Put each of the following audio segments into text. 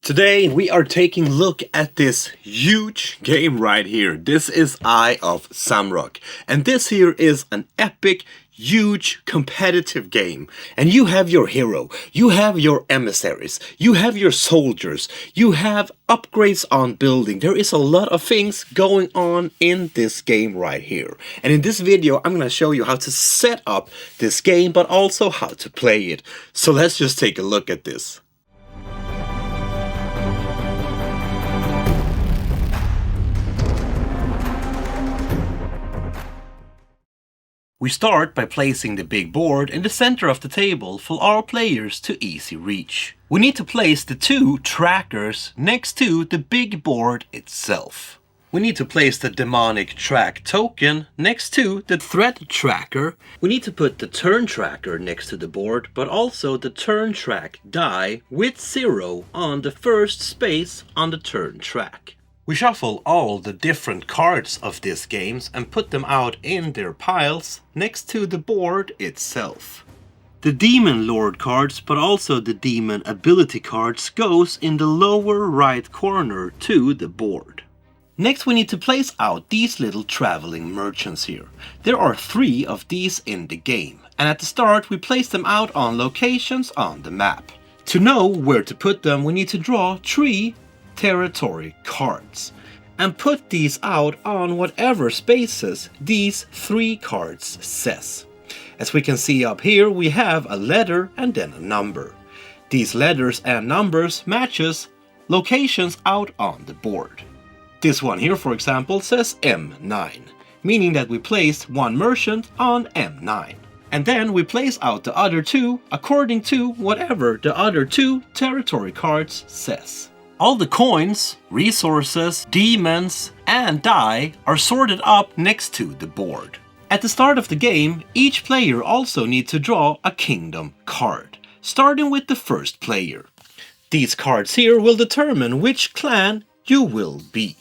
Today we are taking a look at this huge game right here. This is Eye of Zamrock, and this here is an epic, huge competitive game. And you have your hero, you have your emissaries, you have your soldiers, you have upgrades on building. There is a lot of things going on in this game right here. And in this video I'm gonna show you how to set up this game, but also how to play it. So let's just take a look at this. We start by placing the big board in the center of the table for our players to easy reach. We need to place the two trackers next to the big board itself. We need to place the Deamon Track token next to the threat tracker. We need to put the turn tracker next to the board, but also the turn track die with 0 on the first space on the turn track. We shuffle all the different cards of these games and put them out in their piles next to the board itself. The Deamon Lord cards, but also the Demon ability cards, goes in the lower right corner to the board. Next we need to place out these little traveling merchants here. There are 3 of these in the game, and at the start we place them out on locations on the map. To know where to put them, we need to draw 3 territory cards and put these out on whatever spaces these 3 cards says. As we can see up here, we have a letter and then a number. These letters and numbers matches locations out on the board. This one here, for example, says M9, meaning that we placed one merchant on M9. And then we place out the other 2 according to whatever the other 2 territory cards says. All the coins, resources, demons, and die are sorted up next to the board. At the start of the game, each player also needs to draw a kingdom card, starting with the first player. These cards here will determine which clan you will be.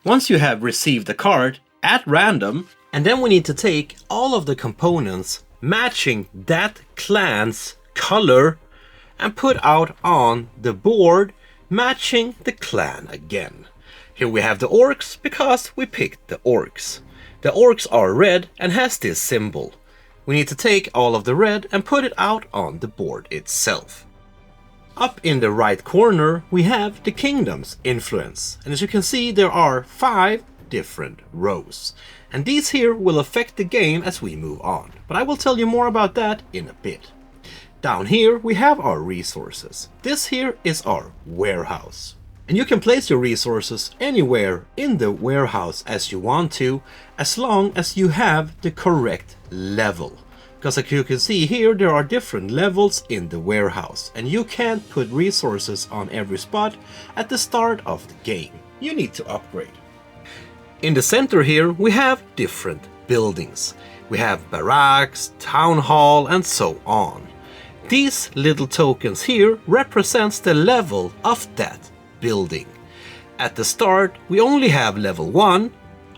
Once you have received a card at random, and then we need to take all of the components matching that clan's color and put out on the board matching the clan again. Here we have the orcs because we picked the orcs. The orcs are red and has this symbol. We need to take all of the red and put it out on the board itself. Up in the right corner we have the kingdom's influence, and as you can see there are 5 different rows. And these here will affect the game as we move on, but I will tell you more about that in a bit. Down here we have our resources. This here is our warehouse. And you can place your resources anywhere in the warehouse as you want to, as long as you have the correct level. Because like you can see here, there are different levels in the warehouse, and you can't put resources on every spot at the start of the game. You need to upgrade. In the center here we have different buildings. We have barracks, town hall, and so on. These little tokens here represents the level of that building. At the start we only have level 1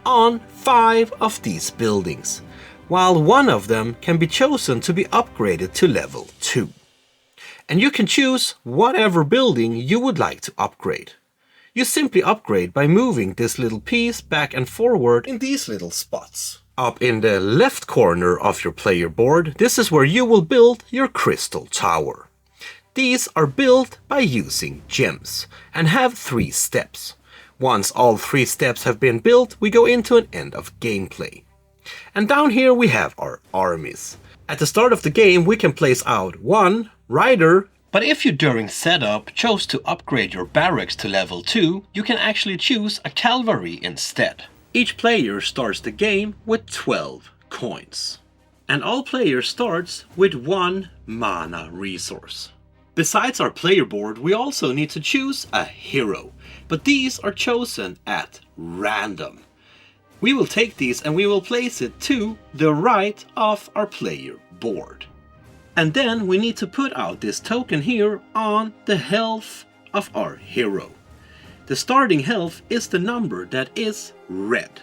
on 5 of these buildings, while one of them can be chosen to be upgraded to level 2. And you can choose whatever building you would like to upgrade. You simply upgrade by moving this little piece back and forward in these little spots. Up in the left corner of your player board, this is where you will build your crystal tower. These are built by using gems and have 3 steps. Once all 3 steps have been built, we go into an end of gameplay. And down here we have our armies. At the start of the game we can place out 1 rider, but if you during setup chose to upgrade your barracks to level 2, you can actually choose a cavalry instead. Each player starts the game with 12 coins. And all players starts with 1 mana resource. Besides our player board, we also need to choose a hero, but these are chosen at random. We will take these and we will place it to the right of our player board. And then we need to put out this token here on the health of our hero. The starting health is the number that is red,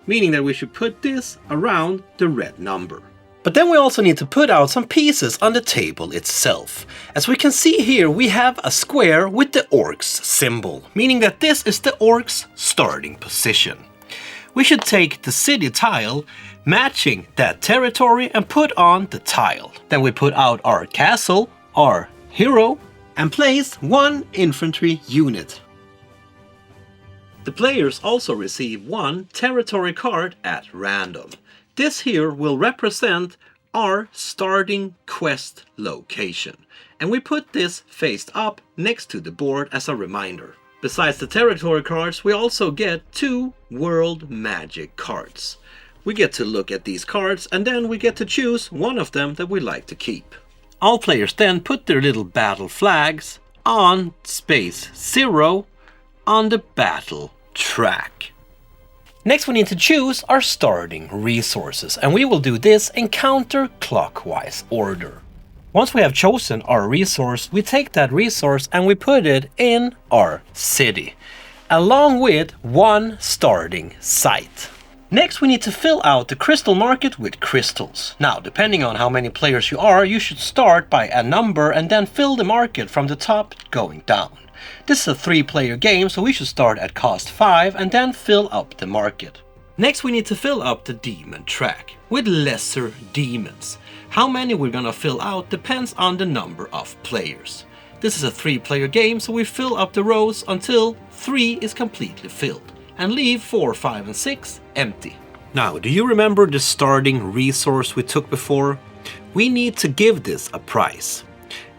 meaning that we should put this around the red number. But then we also need to put out some pieces on the table itself. As we can see here, we have a square with the orc's symbol, meaning that this is the orc's starting position. We should take the city tile, matching that territory, and put on the tile. Then we put out our castle, our hero, and place one infantry unit. The players also receive one territory card at random. This here will represent our starting quest location. And we put this faced up next to the board as a reminder. Besides the territory cards, we also get 2 world magic cards. We get to look at these cards and then we get to choose one of them that we like to keep. All players then put their little battle flags on space 0 on the battle track. Next we need to choose our starting resources, and we will do this in counterclockwise order. Once we have chosen our resource, we take that resource and we put it in our city, along with one starting site. Next we need to fill out the crystal market with crystals. Now, depending on how many players you are, you should start by a number and then fill the market from the top going down. This is a 3-player game, so we should start at cost 5 and then fill up the market. Next we need to fill up the Deamon Track with lesser demons. How many we're gonna fill out depends on the number of players. This is a 3-player game, so we fill up the rows until 3 is completely filled and leave 4, 5 and 6 empty. Now, do you remember the starting resource we took before? We need to give this a price.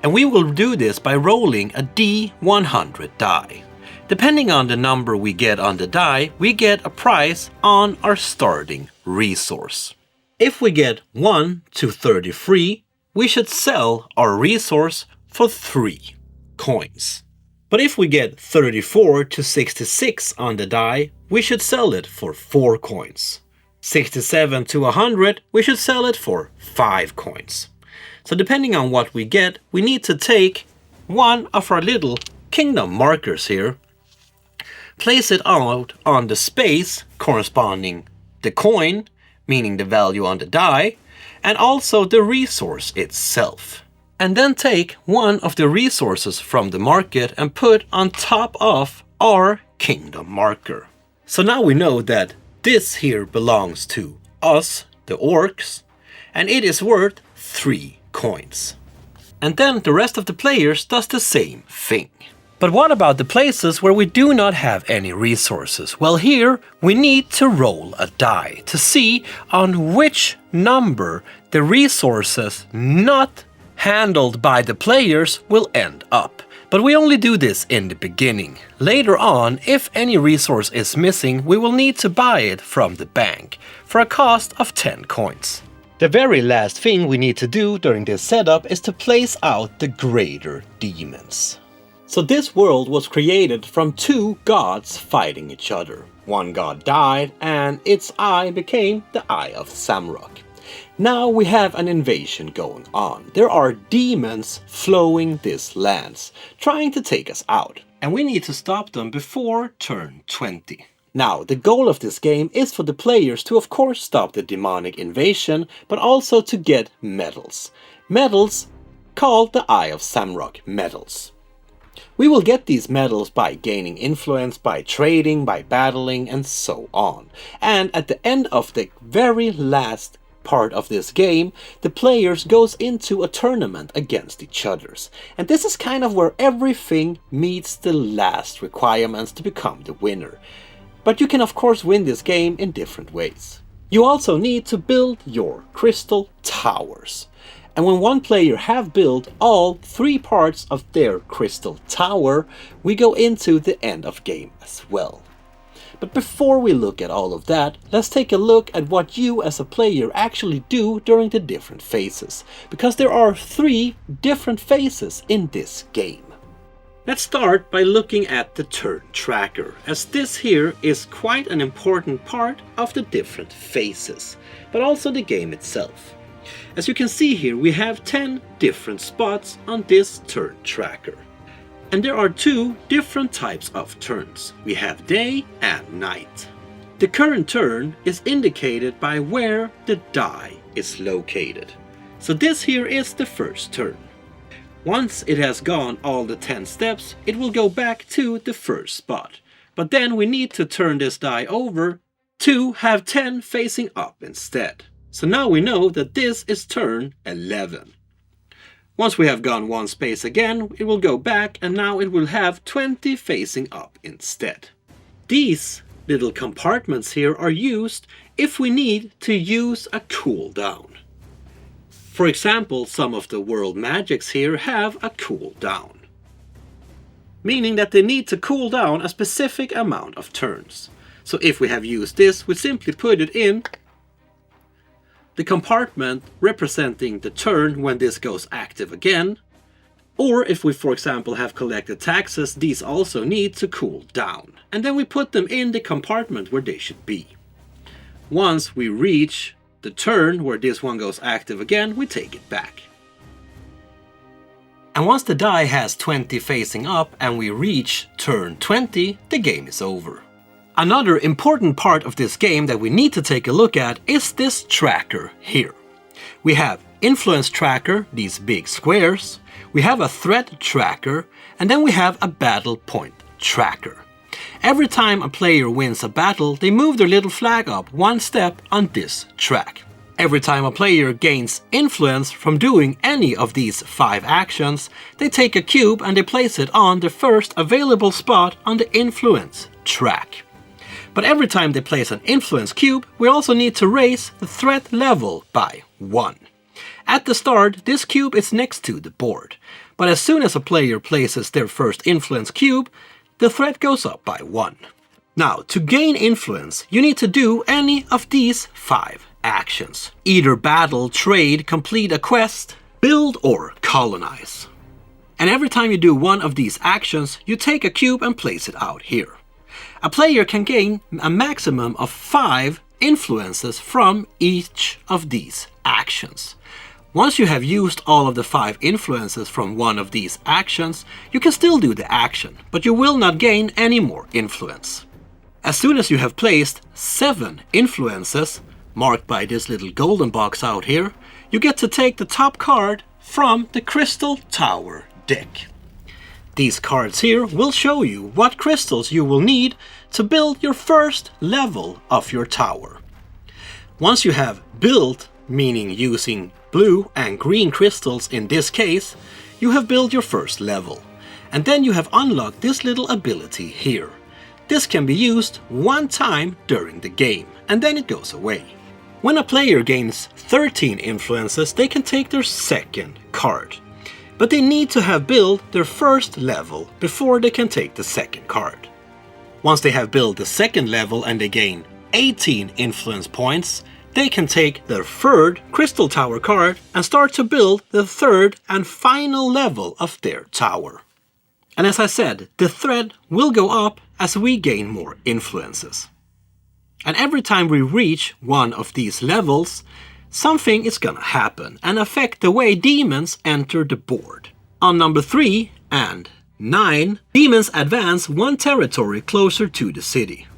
And we will do this by rolling a D100 die. Depending on the number we get on the die, we get a price on our starting resource. If we get 1 to 33, we should sell our resource for 3 coins. But if we get 34 to 66 on the die, we should sell it for 4 coins. 67 to 100, we should sell it for 5 coins. So depending on what we get, we need to take one of our little kingdom markers here, place it out on the space corresponding the coin, meaning the value on the die, and also the resource itself. And then take one of the resources from the market and put on top of our kingdom marker. So now we know that this here belongs to us, the orcs, and it is worth 3 coins. And then the rest of the players does the same thing. But what about the places where we do not have any resources? Well, here we need to roll a die to see on which number the resources not handled by the players will end up. But we only do this in the beginning. Later on, if any resource is missing, we will need to buy it from the bank for a cost of 10 coins. The very last thing we need to do during this setup is to place out the greater demons. So this world was created from 2 gods fighting each other. One god died and its eye became the Eye of Zamrock. Now we have an invasion going on. There are demons flowing these lands, trying to take us out. And we need to stop them before turn 20. Now, the goal of this game is for the players to of course stop the demonic invasion, but also to get medals. Medals called the Eye of Zamrock medals. We will get these medals by gaining influence, by trading, by battling, and so on. And at the end of the very last part of this game, the players goes into a tournament against each others. And this is kind of where everything meets the last requirements to become the winner. But you can of course win this game in different ways. You also need to build your crystal towers. And when one player have built all 3 parts of their crystal tower, we go into the end of game as well. But before we look at all of that, let's take a look at what you as a player actually do during the different phases. Because there are 3 different phases in this game. Let's start by looking at the turn tracker, as this here is quite an important part of the different phases, but also the game itself. As you can see here, we have 10 different spots on this turn tracker. And there are 2 different types of turns. We have day and night. The current turn is indicated by where the die is located. So this here is the first turn. Once it has gone all the 10 steps, it will go back to the first spot. But then we need to turn this die over to have 10 facing up instead. So now we know that this is turn 11. Once we have gone one space again, it will go back and now it will have 20 facing up instead. These little compartments here are used if we need to use a cooldown. For example, some of the world magics here have a cooldown, meaning that they need to cool down a specific amount of turns. So if we have used this, we simply put it in the compartment representing the turn when this goes active again. Or if we, for example, have collected taxes, these also need to cool down. And then we put them in the compartment where they should be. Once we reach the turn where this one goes active again, we take it back. And once the die has 20 facing up and we reach turn 20, the game is over. Another important part of this game that we need to take a look at is this tracker here. We have influence tracker, these big squares, we have a threat tracker, and then we have a battle point tracker. Every time a player wins a battle, they move their little flag up one step on this track. Every time a player gains influence from doing any of these 5 actions, they take a cube and they place it on the first available spot on the influence track. But every time they place an influence cube, we also need to raise the threat level by 1. At the start, this cube is next to the board, but as soon as a player places their first influence cube, the threat goes up by 1. Now, to gain influence, you need to do any of these 5 actions. Either battle, trade, complete a quest, build, or colonize. And every time you do one of these actions, you take a cube and place it out here. A player can gain a maximum of 5 influences from each of these actions. Once you have used all of the 5 influences from one of these actions, you can still do the action, but you will not gain any more influence. As soon as you have placed 7 influences, marked by this little golden box out here, you get to take the top card from the Crystal Tower deck. These cards here will show you what crystals you will need to build your first level of your tower. Once you have built, meaning using blue and green crystals in this case, you have built your first level. And then you have unlocked this little ability here. This can be used one time during the game, and then it goes away. When a player gains 13 influences, they can take their second card. But they need to have built their first level before they can take the second card. Once they have built the second level and they gain 18 influence points, they can take their third Crystal Tower card and start to build the third and final level of their tower. And as I said, the threat will go up as we gain more influences. And every time we reach one of these levels, something is gonna happen and affect the way demons enter the board. On number 3 and 9, demons advance 1 territory closer to the city.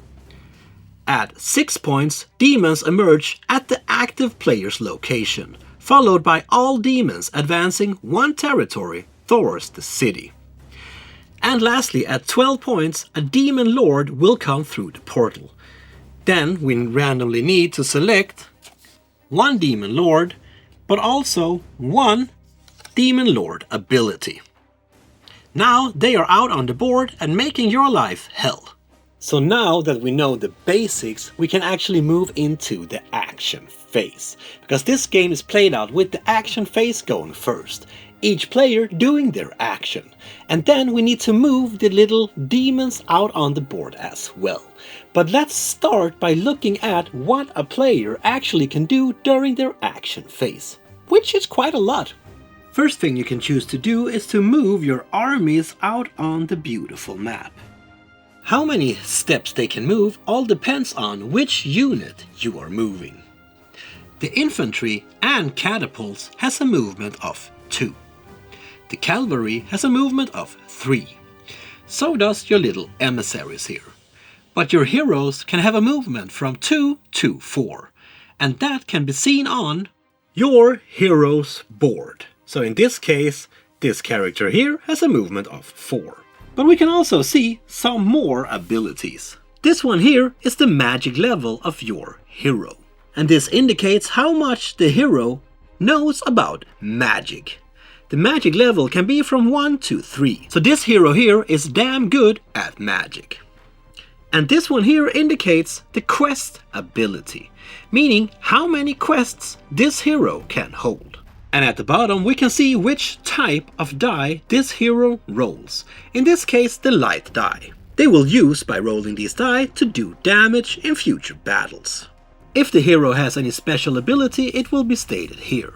At 6 points, demons emerge at the active player's location, followed by all demons advancing 1 territory towards the city. And lastly, at 12 points, a Deamon Lord will come through the portal. Then we randomly need to select 1 Deamon Lord, but also 1 Deamon Lord ability. Now they are out on the board and making your life hell. So now that we know the basics, we can actually move into the action phase. Because this game is played out with the action phase going first. Each player doing their action. And then we need to move the little demons out on the board as well. But let's start by looking at what a player actually can do during their action phase, which is quite a lot. First thing you can choose to do is to move your armies out on the beautiful map. How many steps they can move all depends on which unit you are moving. The infantry and catapults has a movement of 2. The cavalry has a movement of 3. So does your little emissaries here. But your heroes can have a movement from 2 to 4, and that can be seen on your hero's board. So in this case, this character here has a movement of 4. But we can also see some more abilities. This one here is the magic level of your hero. And this indicates how much the hero knows about magic. The magic level can be from 1 to 3. So this hero here is damn good at magic. And this one here indicates the quest ability, meaning how many quests this hero can hold. And at the bottom we can see which type of die this hero rolls, in this case the light die. They will use by rolling these die to do damage in future battles. If the hero has any special ability, it will be stated here.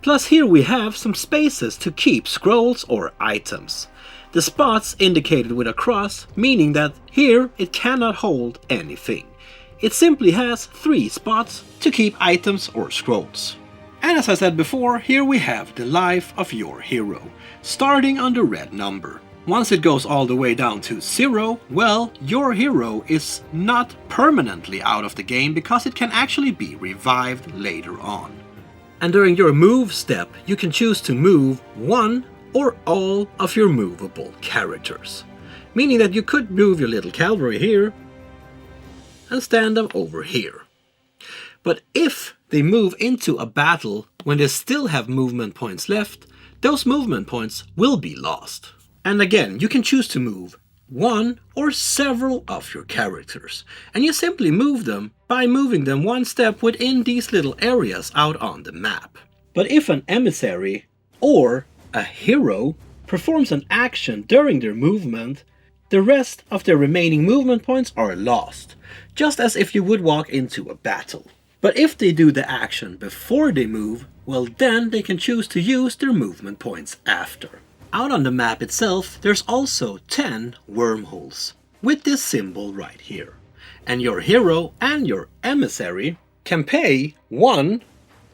Plus here we have some spaces to keep scrolls or items. The spots indicated with a cross, meaning that here it cannot hold anything. It simply has 3 spots to keep items or scrolls. And as I said before, here we have the life of your hero, starting on the red number. Once it goes all the way down to 0, well, your hero is not permanently out of the game because it can actually be revived later on. And during your move step, you can choose to move one or all of your movable characters. Meaning that you could move your little cavalry here and stand them over here. But if they move into a battle when they still have movement points left, those movement points will be lost. And again, you can choose to move one or several of your characters. And you simply move them by moving them one step within these little areas out on the map. But if an emissary or a hero performs an action during their movement, the rest of their remaining movement points are lost, just as if you would walk into a battle. But if they do the action before they move, well then they can choose to use their movement points after. Out on the map itself, there's also 10 wormholes, with this symbol right here. And your hero and your emissary can pay 1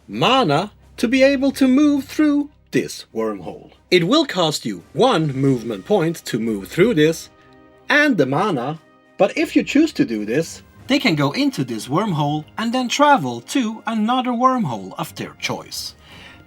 mana to be able to move through this wormhole. It will cost you 1 movement point to move through this, and the mana, but if you choose to do this, they can go into this wormhole and then travel to another wormhole of their choice.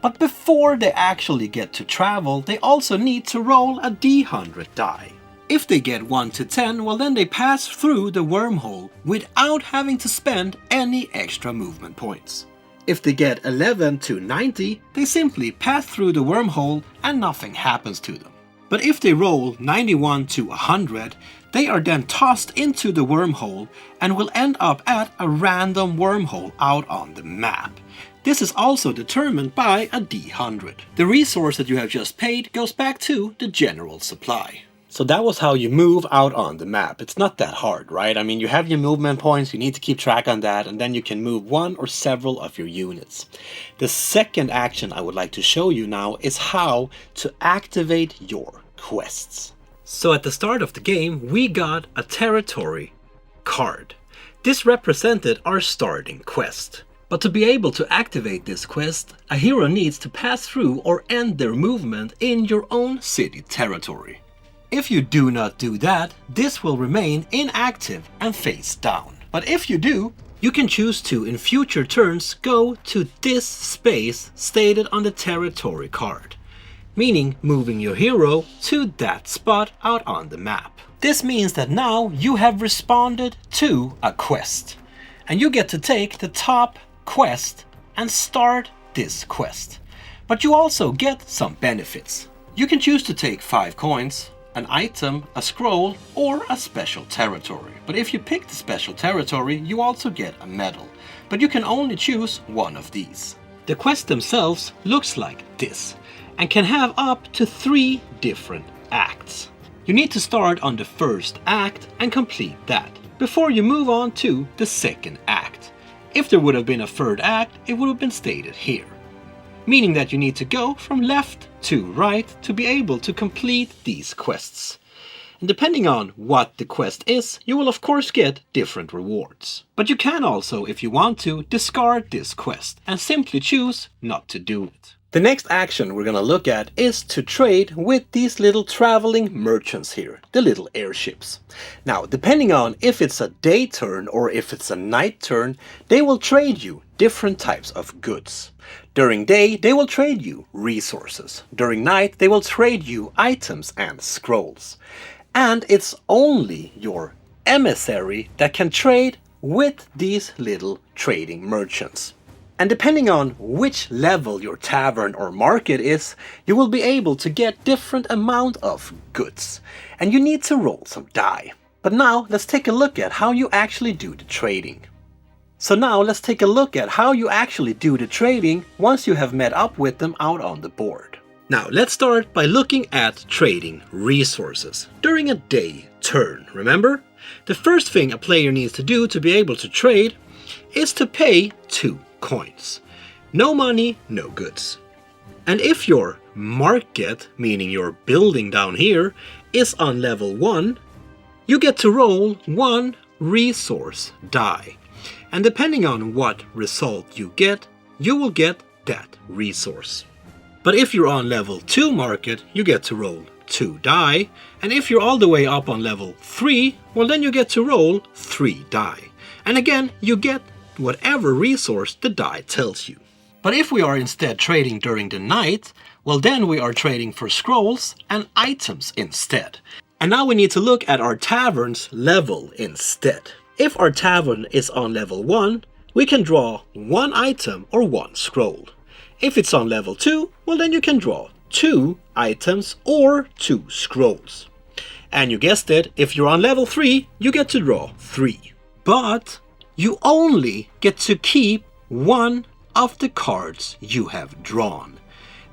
But before they actually get to travel, they also need to roll a d100 die. If they get 1 to 10, well then they pass through the wormhole without having to spend any extra movement points. If they get 11 to 90, they simply pass through the wormhole and nothing happens to them. But if they roll 91 to 100, they are then tossed into the wormhole and will end up at a random wormhole out on the map. This is also determined by a d100. The resource that you have just paid goes back to the general supply. So that was how you move out on the map. It's not that hard, right? I mean, you have your movement points, you need to keep track on that, and then you can move one or several of your units. The second action I would like to show you now is how to activate your quests. So at the start of the game, we got a territory card. This represented our starting quest. But to be able to activate this quest, a hero needs to pass through or end their movement in your own city territory. If you do not do that, this will remain inactive and face down. But if you do, you can choose to, in future turns, go to this space stated on the territory card, meaning moving your hero to that spot out on the map. This means that now you have responded to a quest, and you get to take the top quest and start this quest. But you also get some benefits. You can choose to take 5 coins, an item, a scroll, or a special territory. But if you pick the special territory, you also get a medal. But you can only choose one of these. The quests themselves looks like this, and can have up to 3 different acts. You need to start on the first act and complete that, before you move on to the second act. If there would have been a third act, it would have been stated here. Meaning that you need to go from left to right to be able to complete these quests. And depending on what the quest is, you will of course get different rewards. But you can also, if you want to, discard this quest and simply choose not to do it. The next action we're gonna look at is to trade with these little traveling merchants here, the little airships. Now, depending on if it's a day turn or if it's a night turn, they will trade you different types of goods. During day, they will trade you resources. During night, they will trade you items and scrolls. And it's only your emissary that can trade with these little trading merchants. And depending on which level your tavern or market is, you will be able to get different amount of goods. And you need to roll some die. But now let's take a look at how you actually do the trading. So now let's take a look at how you actually do the trading once you have met up with them out on the board. Now let's start by looking at trading resources during a day turn, remember? The first thing a player needs to do to be able to trade is to pay 2 coins. No money, no goods. And if your market, meaning your building down here, is on level 1, you get to roll 1 resource die. And depending on what result you will get that resource. But if you're on level 2 market, you get to roll 2 die. And if you're all the way up on level 3, well then you get to roll 3 die. And again, you get whatever resource the die tells you. But if we are instead trading during the night, well then we are trading for scrolls and items instead. And now we need to look at our tavern's level instead. If our tavern is on level 1, we can draw 1 item or 1 scroll. If it's on level 2, well then you can draw 2 items or 2 scrolls. And you guessed it, if you're on level 3, you get to draw 3. But you only get to keep 1 of the cards you have drawn.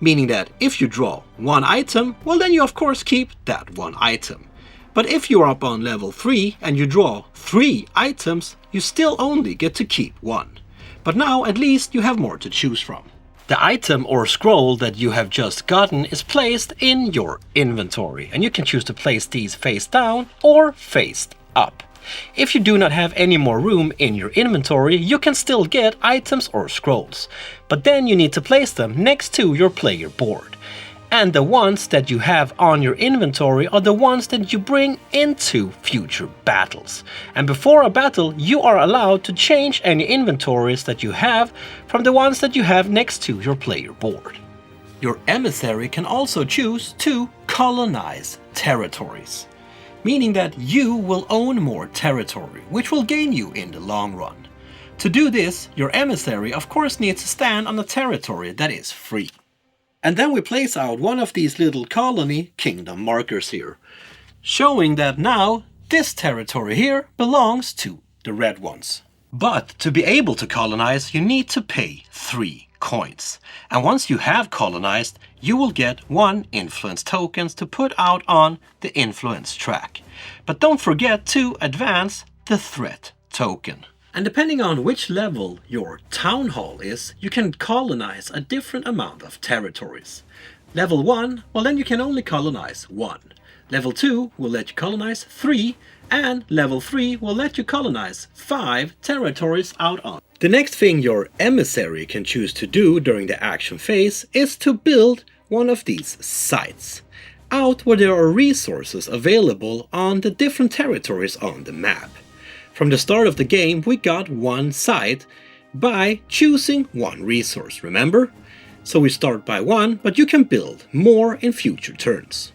Meaning that if you draw 1 item, well then you of course keep that 1 item. But if you're up on level 3 and you draw 3 items, you still only get to keep 1. But now at least you have more to choose from. The item or scroll that you have just gotten is placed in your inventory, and you can choose to place these face down or face up. If you do not have any more room in your inventory, you can still get items or scrolls, but then you need to place them next to your player board. And the ones that you have on your inventory are the ones that you bring into future battles. And before a battle, you are allowed to change any inventories that you have from the ones that you have next to your player board. Your emissary can also choose to colonize territories, meaning that you will own more territory, which will gain you in the long run. To do this, your emissary of course needs to stand on a territory that is free. And then we place out one of these little colony kingdom markers here, showing that now this territory here belongs to the red ones. But to be able to colonize, you need to pay 3 coins. And once you have colonized, you will get 1 influence tokens to put out on the influence track. But don't forget to advance the threat token. And depending on which level your town hall is, you can colonize a different amount of territories. Level 1, well then you can only colonize 1. Level 2 will let you colonize 3, and level 3 will let you colonize 5 territories out on. The next thing your emissary can choose to do during the action phase is to build one of these sites out where there are resources available on the different territories on the map. From the start of the game, we got 1 site by choosing 1 resource, remember? So we start by 1, but you can build more in future turns.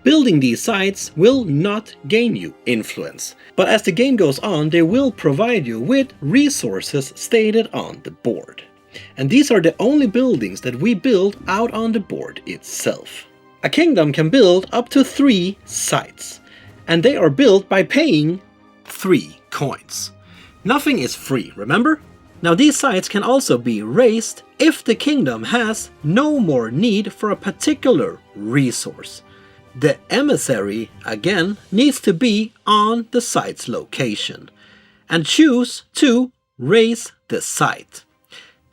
Building these sites will not gain you influence, but as the game goes on, they will provide you with resources stated on the board. And these are the only buildings that we build out on the board itself. A kingdom can build up to 3 sites, and they are built by paying 3 coins. Nothing is free, remember? Now these sites can also be raised if the kingdom has no more need for a particular resource. The emissary, again, needs to be on the site's location and choose to raise the site.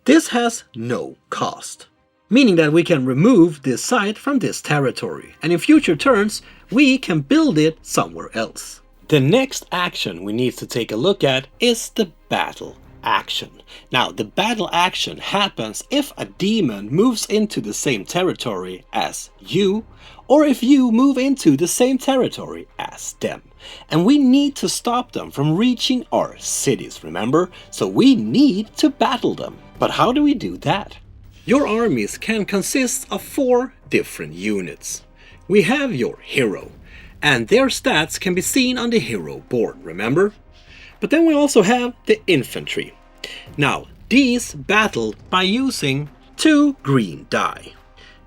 This has no cost, meaning that we can remove this site from this territory, and in future turns we can build it somewhere else. The next action we need to take a look at is the battle action. Now, the battle action happens if a demon moves into the same territory as you, or if you move into the same territory as them. And we need to stop them from reaching our cities, remember? So we need to battle them. But how do we do that? Your armies can consist of 4 different units. We have your hero, and their stats can be seen on the hero board, remember? But then we also have the infantry. Now, these battle by using 2 green die.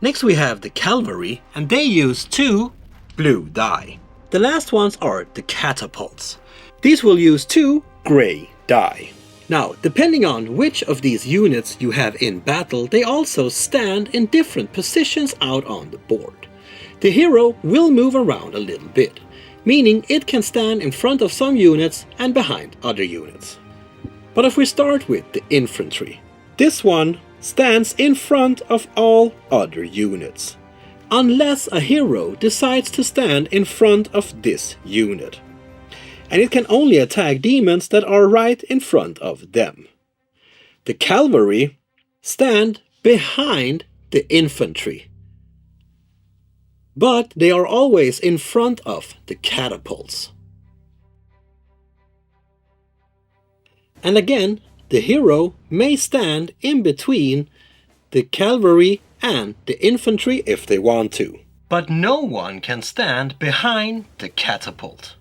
Next we have the cavalry, and they use 2 blue die. The last ones are the catapults. These will use 2 gray die. Now, depending on which of these units you have in battle, they also stand in different positions out on the board. The hero will move around a little bit, meaning it can stand in front of some units and behind other units. But if we start with the infantry, this one stands in front of all other units, unless a hero decides to stand in front of this unit. And it can only attack demons that are right in front of them. The cavalry stand behind the infantry, but they are always in front of the catapults. And again, the hero may stand in between the cavalry and the infantry if they want to. But no one can stand behind the catapult.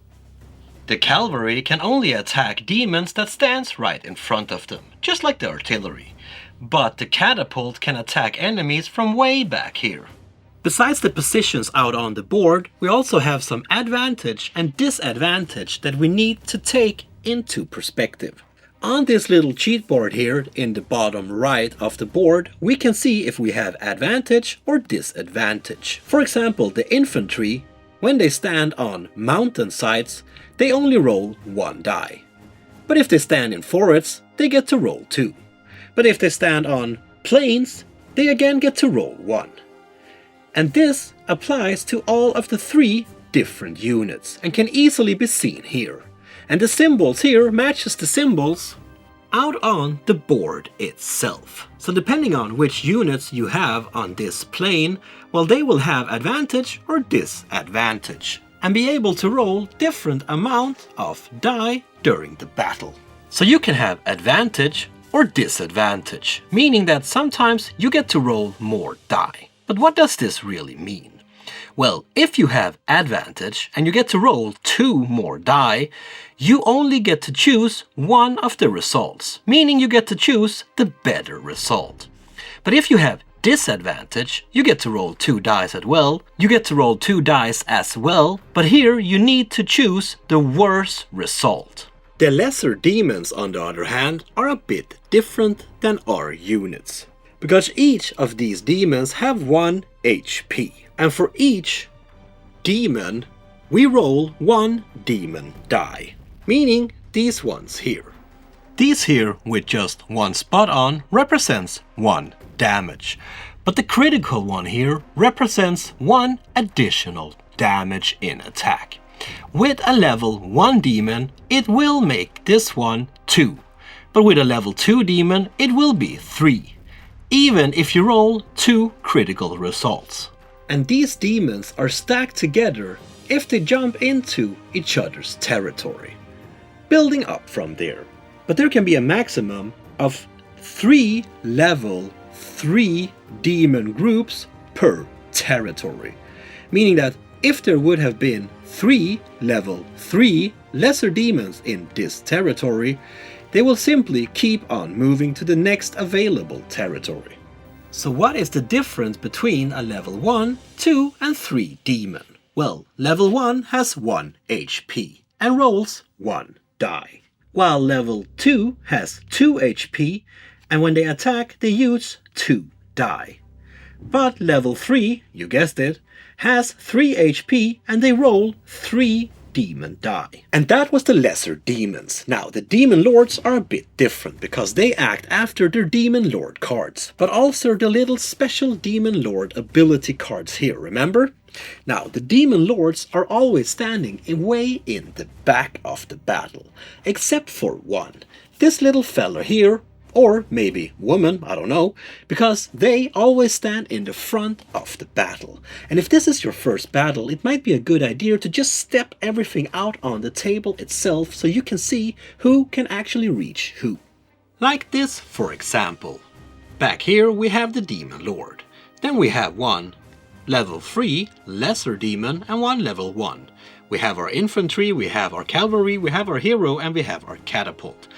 The cavalry can only attack demons that stands right in front of them, just like the artillery. But the catapult can attack enemies from way back here. Besides the positions out on the board, we also have some advantage and disadvantage that we need to take into perspective. On this little cheat board here in the bottom right of the board, we can see if we have advantage or disadvantage. For example, the infantry, when they stand on mountain sides, they only roll 1 die. But if they stand in forests, they get to roll 2. But if they stand on plains, they again get to roll 1. And this applies to all of the 3 different units and can easily be seen here. And the symbols here matches the symbols out on the board itself. So depending on which units you have on this plane, well, they will have advantage or disadvantage and be able to roll different amount of die during the battle. So you can have advantage or disadvantage, meaning that sometimes you get to roll more die. But what does this really mean? Well, if you have advantage and you get to roll 2 more die, you only get to choose one of the results, meaning you get to choose the better result. But if you have disadvantage, you get to roll 2 dice as well. You get to roll 2 dice as well, but here you need to choose the worst result. The lesser demons, on the other hand, are a bit different than our units, because each of these demons have 1 HP. And for each demon, we roll 1 demon die, meaning these ones here. These here with just 1 spot on represents 1 damage, but the critical one here represents 1 additional damage in attack. With a level 1 demon, it will make this one 2, but with a level 2 demon, it will be 3, even if you roll 2 critical results. And these demons are stacked together if they jump into each other's territory, building up from there. But there can be a maximum of 3 level 3 demon groups per territory, meaning that if there would have been 3 level 3 lesser demons in this territory, they will simply keep on moving to the next available territory. So what is the difference between a level 1, 2 and 3 demon? Well, level 1 has 1 HP and rolls 1 die, while level 2 has 2 HP and when they attack they use 2 die. But level 3, you guessed it, has 3 HP and they roll 3 demon die. And that was the lesser demons. Now the Deamon Lords are a bit different because they act after their Deamon Lord cards, but also the little special Deamon Lord ability cards here, remember? Now the Deamon Lords are always standing way in the back of the battle, except for one. This little fella here, or maybe woman, I don't know, because they always stand in the front of the battle. And if this is your first battle, it might be a good idea to just step everything out on the table itself so you can see who can actually reach who. Like this, for example. Back here we have the Deamon Lord. Then we have one level 3 lesser demon and one level 1. We have our infantry, we have our cavalry, we have our hero, and we have our catapult.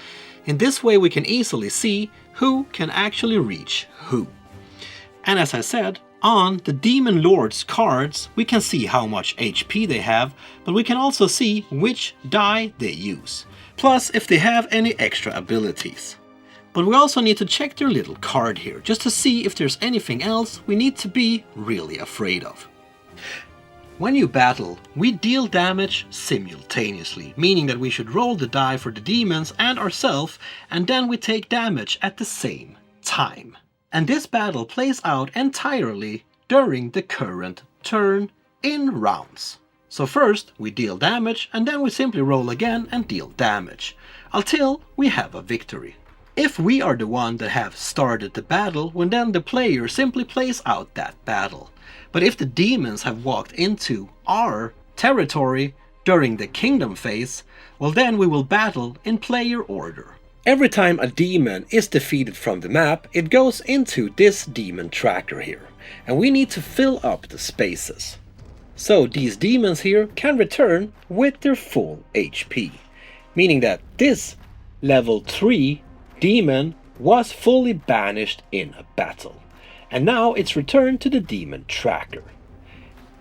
In this way we can easily see who can actually reach who. And as I said, on the Deamon Lord's cards we can see how much HP they have, but we can also see which die they use. Plus if they have any extra abilities. But we also need to check their little card here, just to see if there's anything else we need to be really afraid of. When you battle, we deal damage simultaneously, meaning that we should roll the die for the demons and ourselves, and then we take damage at the same time. And this battle plays out entirely during the current turn in rounds. So first we deal damage, and then we simply roll again and deal damage, until we have a victory. If we are the one that have started the battle, well then the player simply plays out that battle. But if the demons have walked into our territory during the kingdom phase, well then we will battle in player order. Every time a demon is defeated from the map, it goes into this demon tracker here, and we need to fill up the spaces. So these demons here can return with their full HP, meaning that this level 3 demon was fully banished in a battle, and now it's returned to the demon tracker.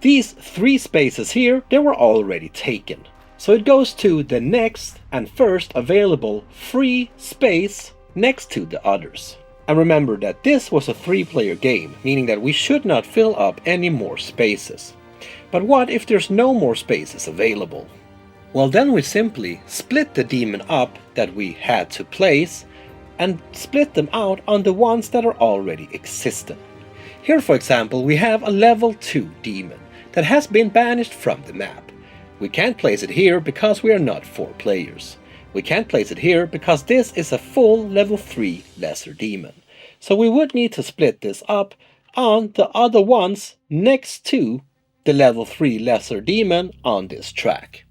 These 3 spaces here, they were already taken, so it goes to the next and first available free space next to the others. And remember that this was a 3-player game, meaning that we should not fill up any more spaces. But what if there's no more spaces available? Well then we simply split the demon up that we had to place and split them out on the ones that are already existent. Here for example we have a level 2 demon that has been banished from the map. We can't place it here because we are not 4 players. We can't place it here because this is a full level 3 lesser demon. So we would need to split this up on the other ones next to the level 3 lesser demon on this track.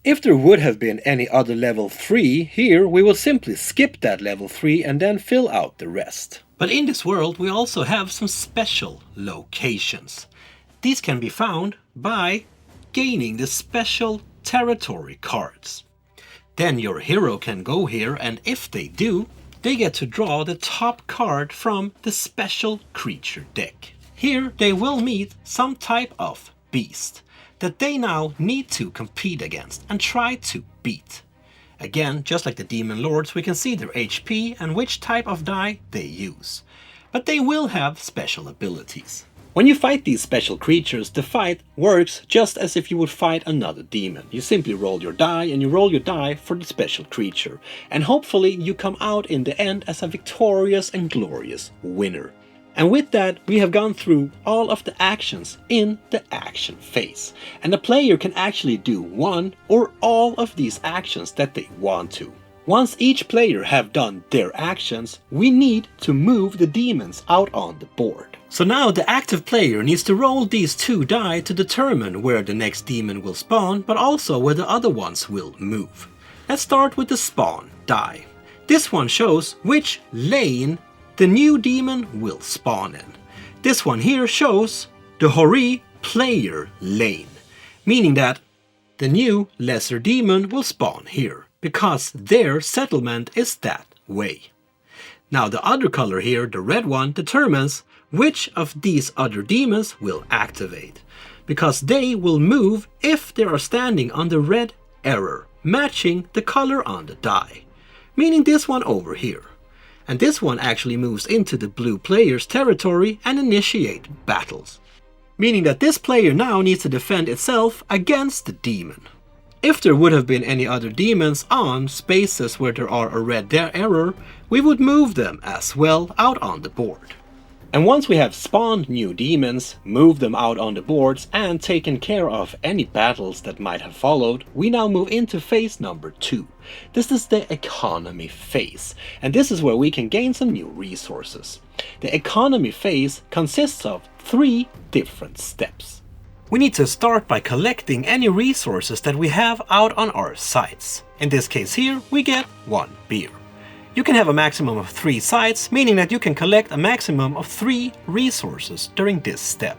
If there would have been any other level 3 here, we will simply skip that level 3 and then fill out the rest. But in this world we also have some special locations. These can be found by gaining the special territory cards. Then your hero can go here, and if they do, they get to draw the top card from the special creature deck. Here they will meet some type of beast that they now need to compete against and try to beat. Again, just like the Deamon Lords, we can see their HP and which type of die they use. But they will have special abilities. When you fight these special creatures, the fight works just as if you would fight another demon. You simply roll your die, and you roll your die for the special creature. And hopefully you come out in the end as a victorious and glorious winner. And with that, we have gone through all of the actions in the action phase. And the player can actually do one or all of these actions that they want to. Once each player have done their actions, we need to move the demons out on the board. So now the active player needs to roll these 2 die to determine where the next demon will spawn, but also where the other ones will move. Let's start with the spawn die. This one shows which lane the new demon will spawn in. This one here shows the Hori player lane, meaning that the new lesser demon will spawn here, because their settlement is that way. Now the other color here, the red one, determines which of these other demons will activate, because they will move if they are standing on the red error, matching the color on the die, meaning this one over here. And this one actually moves into the blue player's territory and initiate battles, meaning that this player now needs to defend itself against the demon. If there would have been any other demons on spaces where there are a red error, we would move them as well out on the board. And once we have spawned new demons, moved them out on the boards, and taken care of any battles that might have followed, we now move into phase number 2. This is the economy phase, and this is where we can gain some new resources. The economy phase consists of 3 different steps. We need to start by collecting any resources that we have out on our sites. In this case here, we get 1 beer. You can have a maximum of 3 sites, meaning that you can collect a maximum of 3 resources during this step.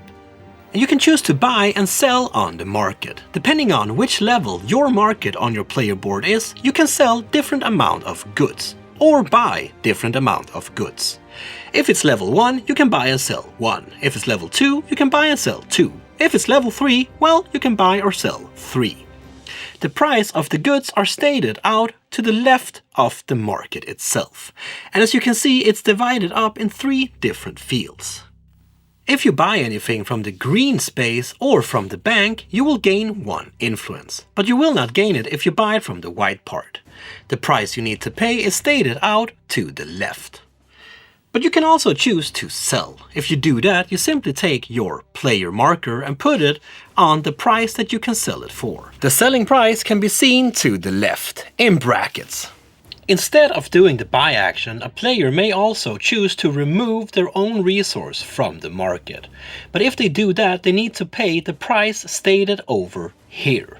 And you can choose to buy and sell on the market. Depending on which level your market on your player board is, you can sell different amount of goods, or buy different amount of goods. If it's level 1, you can buy and sell 1. If it's level 2, you can buy and sell 2. If it's level 3, well, you can buy or sell 3. The price of the goods are stated out to the left of the market itself. And as you can see, it's divided up in 3 different fields. If you buy anything from the green space or from the bank, you will gain 1 influence. But you will not gain it if you buy it from the white part. The price you need to pay is stated out to the left. But you can also choose to sell. If you do that, you simply take your player marker and put it on the price that you can sell it for. The selling price can be seen to the left, in brackets. Instead of doing the buy action, a player may also choose to remove their own resource from the market. But if they do that, they need to pay the price stated over here.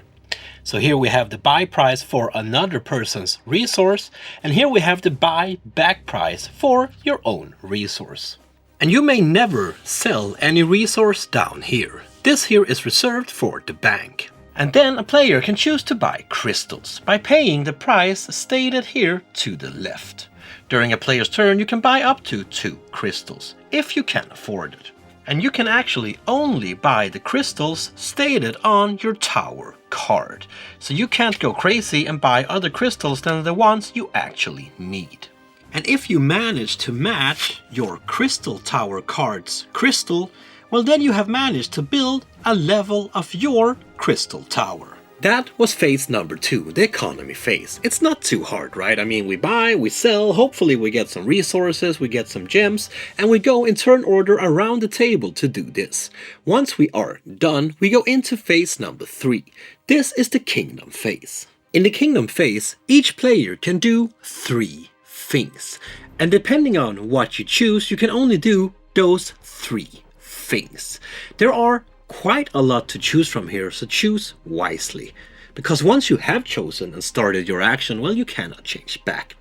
So here we have the buy price for another person's resource, and here we have the buy back price for your own resource. And you may never sell any resource down here. This here is reserved for the bank. And then a player can choose to buy crystals by paying the price stated here to the left. During a player's turn, you can buy up to 2 crystals, if you can afford it. And you can actually only buy the crystals stated on your tower card. So you can't go crazy and buy other crystals than the ones you actually need. And if you manage to match your crystal tower card's crystal, well, then you have managed to build a level of your crystal tower. That was phase number 2, the economy phase. It's not too hard, right? I mean, we buy, we sell, hopefully we get some resources, we get some gems, and we go in turn order around the table to do this. Once we are done, we go into phase number 3. This is the kingdom phase. In the kingdom phase, each player can do 3 things. And depending on what you choose, you can only do those 3 things. There are quite a lot to choose from here, so choose wisely. Because once you have chosen and started your action, well, you cannot change back.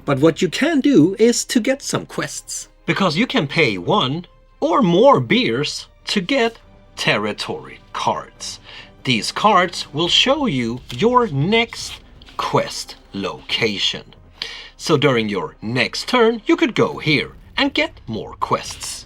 But what you can do is to get some quests. Because you can pay 1 or more beers to get territory cards. These cards will show you your next quest location. So during your next turn, you could go here and get more quests.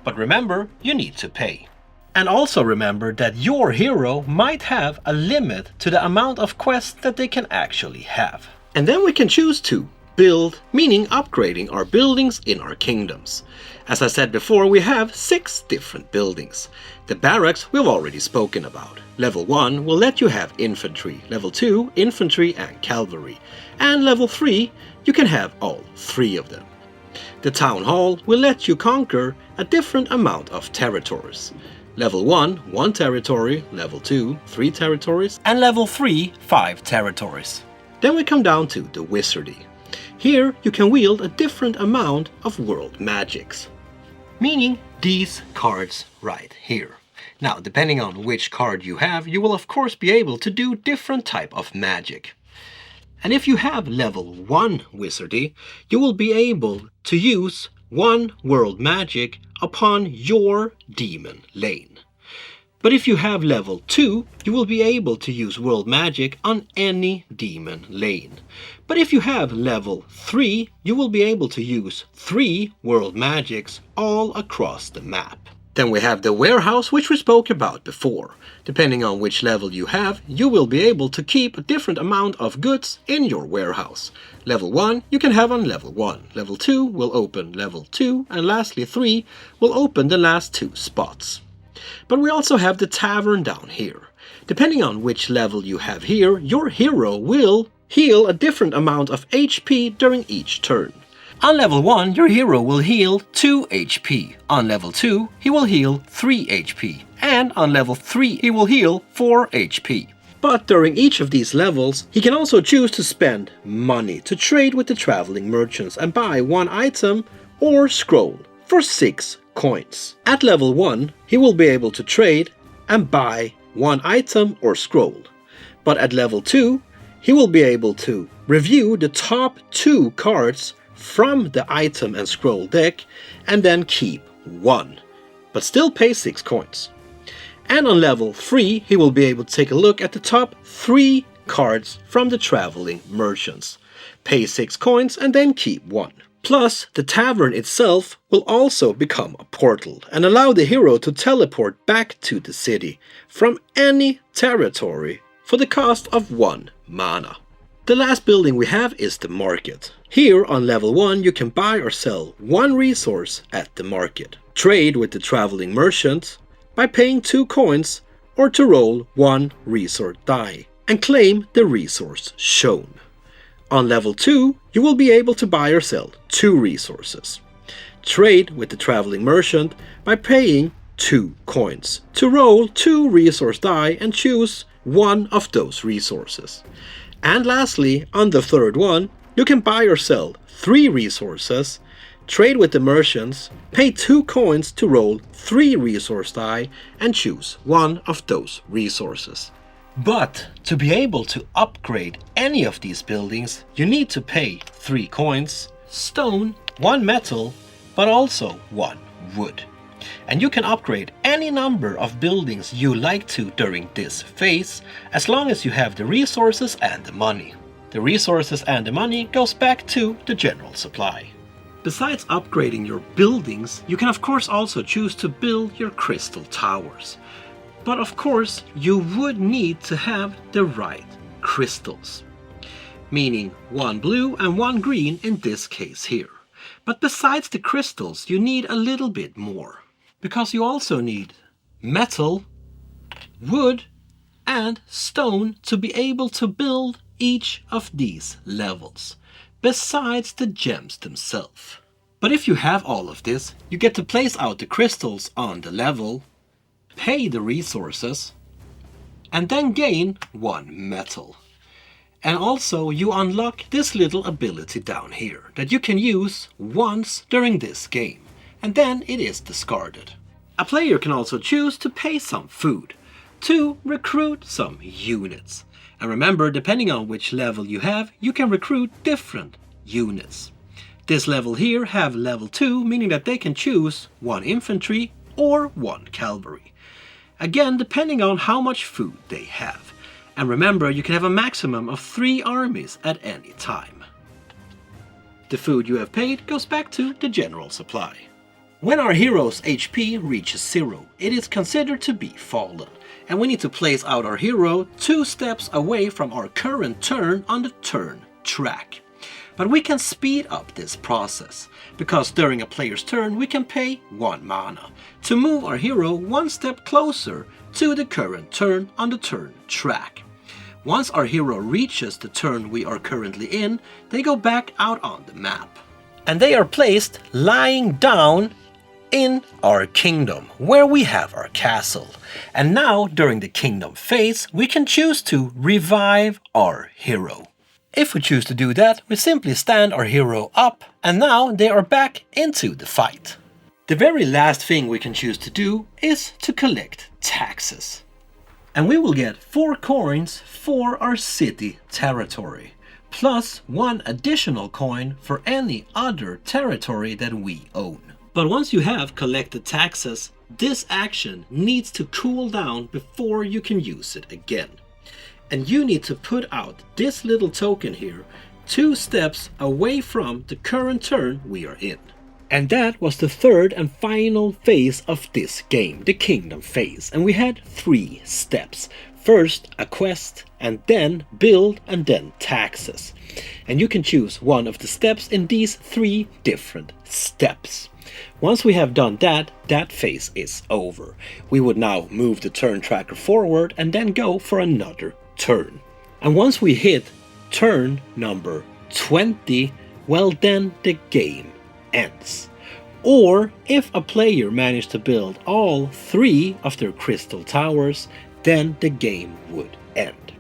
But remember, you need to pay. And also remember that your hero might have a limit to the amount of quests that they can actually have. And then we can choose to build, meaning upgrading our buildings in our kingdoms. As I said before, we have 6 different buildings. The barracks we've already spoken about. Level 1 will let you have infantry, level 2 infantry and cavalry, and level 3 you can have all 3 of them. The town hall will let you conquer a different amount of territories. Level 1, 1 territory, level 2, 3 territories, and level 3, 5 territories. Then we come down to the wizardry. Here you can wield a different amount of world magics, meaning these cards right here. Now, depending on which card you have, you will of course be able to do different type of magic. And if you have level 1 wizardry, you will be able to use 1 world magic upon your demon lane. But if you have level 2, you will be able to use world magic on any demon lane. But if you have level 3, you will be able to use 3 world magics all across the map. Then we have the warehouse, which we spoke about before. Depending on which level you have, you will be able to keep a different amount of goods in your warehouse. Level 1 you can have on level 1, level 2 will open level 2, and lastly 3 will open the last 2 spots. But we also have the tavern down here. Depending on which level you have here, your hero will heal a different amount of HP during each turn. On level 1, your hero will heal 2 HP. On level 2, he will heal 3 HP. And on level 3, he will heal 4 HP. But during each of these levels, he can also choose to spend money to trade with the traveling merchants and buy 1 item or scroll for 6 coins. At level 1, he will be able to trade and buy 1 item or scroll. But at level 2, he will be able to review the top 2 cards from the item and scroll deck and then keep 1, but still pay 6 coins. And on level 3 he will be able to take a look at the top 3 cards from the traveling merchants, pay 6 coins and then keep 1. Plus, the tavern itself will also become a portal and allow the hero to teleport back to the city from any territory for the cost of 1 mana. The last building we have is the market. Here on level 1 you can buy or sell 1 resource at the market, trade with the traveling merchant by paying 2 coins or to roll 1 resource die and claim the resource shown. On level 2, you will be able to buy or sell 2 resources. Trade with the traveling merchant by paying 2 coins to roll 2 resource die and choose one of those resources. And lastly, on the third one, you can buy or sell 3 resources, trade with the merchants, pay 2 coins to roll 3 resource die and choose one of those resources. But to be able to upgrade any of these buildings, you need to pay 3 coins, stone, 1 metal, but also 1 wood. And you can upgrade any number of buildings you like to during this phase, as long as you have the resources and the money. The resources and the money goes back to the general supply. Besides upgrading your buildings, you can of course also choose to build your crystal towers. But of course, you would need to have the right crystals, meaning 1 blue and 1 green in this case here. But besides the crystals, you need a little bit more, because you also need metal, wood, and stone to be able to build each of these levels, besides the gems themselves. But if you have all of this, you get to place out the crystals on the level, pay the resources, and then gain 1 metal. And also you unlock this little ability down here that you can use once during this game, and then it is discarded. A player can also choose to pay some food to recruit some units. And remember, depending on which level you have, you can recruit different units. This level here have level 2, meaning that they can choose 1 infantry or 1 cavalry. Again, depending on how much food they have. And remember, you can have a maximum of 3 armies at any time. The food you have paid goes back to the general supply. When our hero's HP reaches 0, it is considered to be fallen. And we need to place out our hero 2 steps away from our current turn on the turn track. But we can speed up this process, because during a player's turn we can pay 1 mana to move our hero 1 step closer to the current turn on the turn track. Once our hero reaches the turn we are currently in, they go back out on the map. And they are placed lying down in our kingdom, where we have our castle. And now, during the kingdom phase, we can choose to revive our hero. If we choose to do that, we simply stand our hero up, and now they are back into the fight. The very last thing we can choose to do is to collect taxes. And we will get 4 coins for our city territory, plus 1 additional coin for any other territory that we own. But once you have collected taxes, this action needs to cool down before you can use it again. And you need to put out this little token here 2 steps away from the current turn we are in. And that was the third and final phase of this game, the kingdom phase. And we had 3 steps. First a quest, and then build, and then taxes. And you can choose one of the steps in these 3 different steps. Once we have done that, that phase is over. We would now move the turn tracker forward and then go for another turn. And once we hit turn number 20, well then the game ends. Or if a player managed to build all 3 of their crystal towers, then the game would end.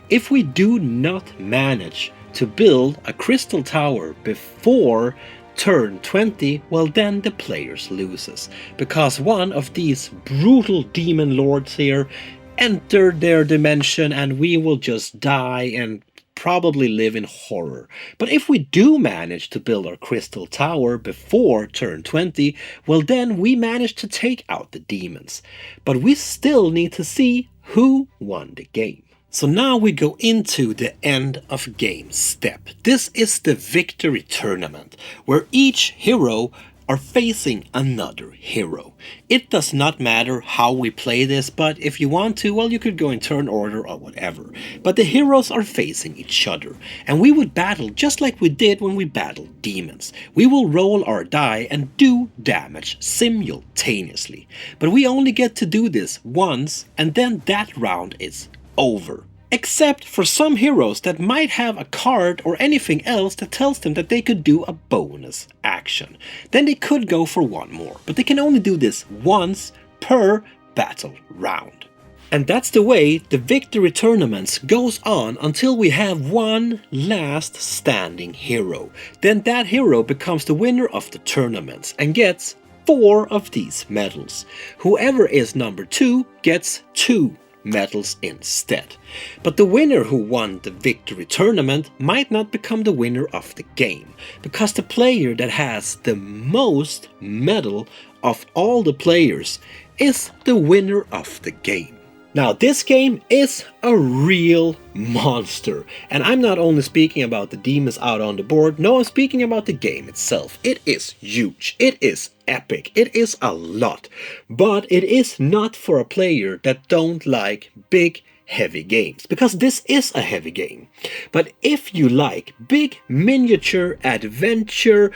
If we do not manage to build a crystal tower before turn 20, well then the players loses, because one of these brutal Deamon Lords here entered their dimension and we will just die and probably live in horror. But if we do manage to build our crystal tower before turn 20, well then we manage to take out the demons. But we still need to see who won the game. So now we go into the end of game step. This is the victory tournament, where each hero are facing another hero. It does not matter how we play this, but if you want to, well, you could go in turn order or whatever. But the heroes are facing each other, and we would battle just like we did when we battled demons. We will roll our die and do damage simultaneously. But we only get to do this once, and then that round is over. Except for some heroes that might have a card or anything else that tells them that they could do a bonus action. Then they could go for one more, but they can only do this once per battle round. And that's the way the victory tournaments goes on until we have one last standing hero. Then that hero becomes the winner of the tournaments and gets 4 of these medals. Whoever is number 2 gets 2 medals instead. But the winner who won the victory tournament might not become the winner of the game, because the player that has the most medal of all the players is the winner of the game. Now this game is a real monster, and I'm not only speaking about the demons out on the board, no, I'm speaking about the game itself. It is huge, it is epic, it is a lot, but it is not for a player that don't like big heavy games, because this is a heavy game. But if you like big miniature adventure,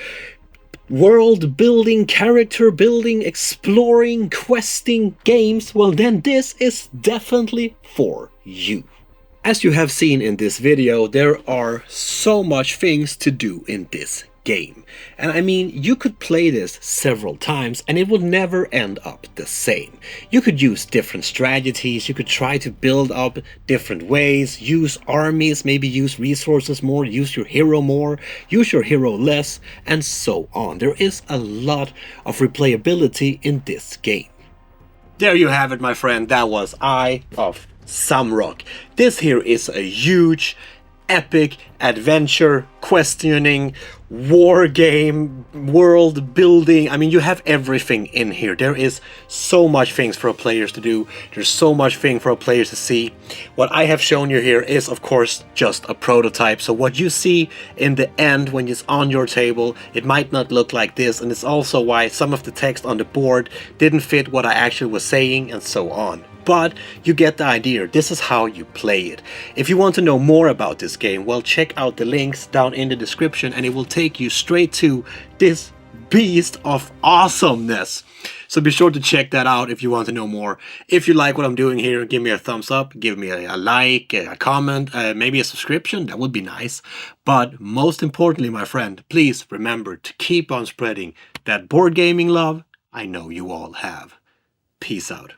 world building, character building, exploring, questing games, well then this is definitely for you. As you have seen in this video, there are so much things to do in this game. And I mean, you could play this several times and it would never end up the same. You could use different strategies, you could try to build up different ways, use armies, maybe use resources more, use your hero more, use your hero less, and so on. There is a lot of replayability in this game. There you have it, my friend. That was Eye of Zamrock. This here is a huge, epic adventure, questioning, war game, world building. I mean, you have everything in here. There is so much things for players to do. There's so much thing for players to see. What I have shown you here is, of course, just a prototype. So what you see in the end when it's on your table, it might not look like this. And it's also why some of the text on the board didn't fit what I actually was saying and so on. But you get the idea. This is how you play it. If you want to know more about this game, well, check out the links down in the description and it will take you straight to this beast of awesomeness. So be sure to check that out if you want to know more. If you like what I'm doing here, give me a thumbs up, give me a like, a comment, maybe a subscription. That would be nice. But most importantly, my friend, please remember to keep on spreading that board gaming love I know you all have. Peace out.